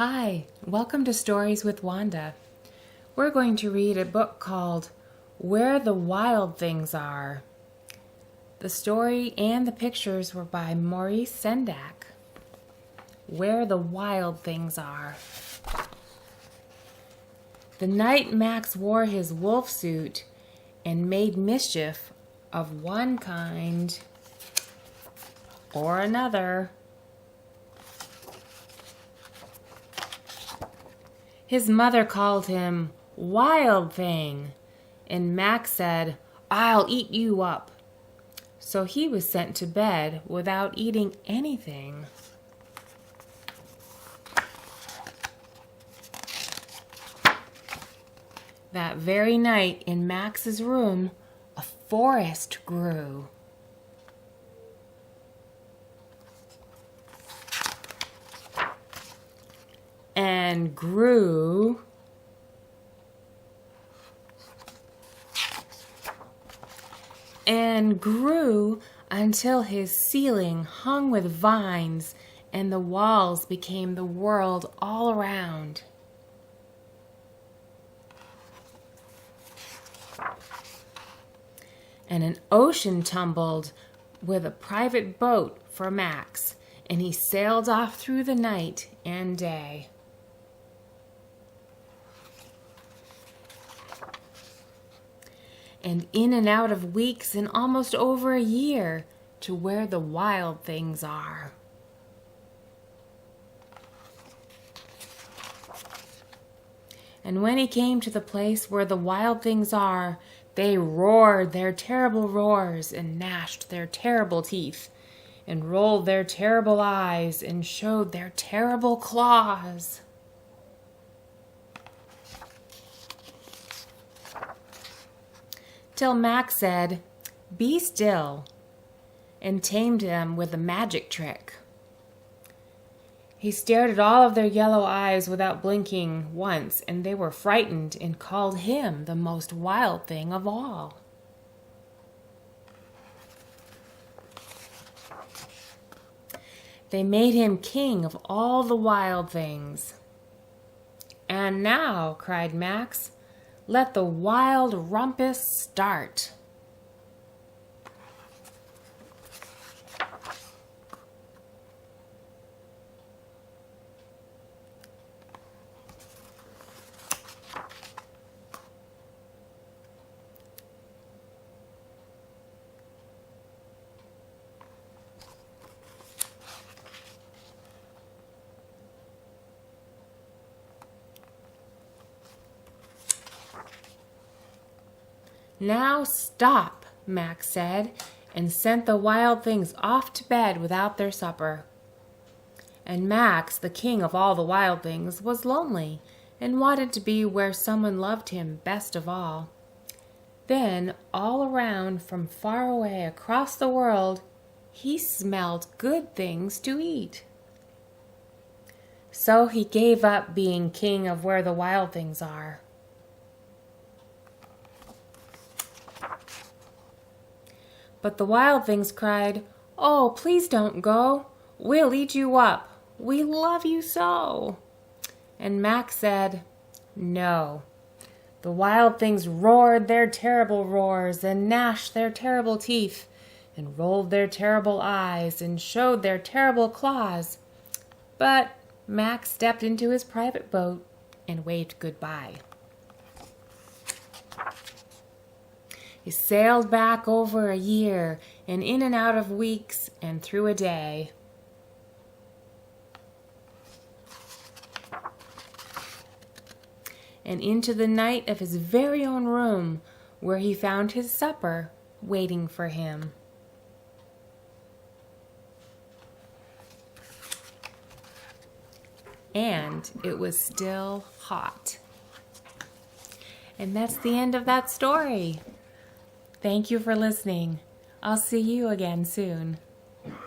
Hi, welcome to Stories with Wanda. We're going to read a book called Where the Wild Things Are. The story and the pictures were by Maurice Sendak. Where the Wild Things Are. The night Max wore his wolf suit and made mischief of one kind or another. His mother called him Wild Thing, and Max said, "I'll eat you up." So he was sent to bed without eating anything. That very night in Max's room, a forest grew. And grew and grew until his ceiling hung with vines and the walls became the world all around. And an ocean tumbled with a private boat for Max, and he sailed off through the night and day. And in and out of weeks and almost over a year to where the wild things are. And when he came to the place where the wild things are, they roared their terrible roars and gnashed their terrible teeth and rolled their terrible eyes and showed their terrible claws. Till Max said, "Be still," and tamed them with a magic trick. He stared at all of their yellow eyes without blinking once, and they were frightened and called him the most wild thing of all. They made him king of all the wild things. "And now," cried Max, "let the wild rumpus start." "Now stop," Max said, and sent the wild things off to bed without their supper. And Max, the king of all the wild things, was lonely and wanted to be where someone loved him best of all. Then, all around from far away across the world, he smelled good things to eat. So he gave up being king of where the wild things are. But the wild things cried, "Oh, please don't go. We'll eat you up. We love you so." And Max said, "No." The wild things roared their terrible roars and gnashed their terrible teeth and rolled their terrible eyes and showed their terrible claws. But Max stepped into his private boat and waved goodbye. He sailed back over a year and in and out of weeks and through a day. And into the night of his very own room, where he found his supper waiting for him. And it was still hot. And that's the end of that story. Thank you for listening. I'll see you again soon.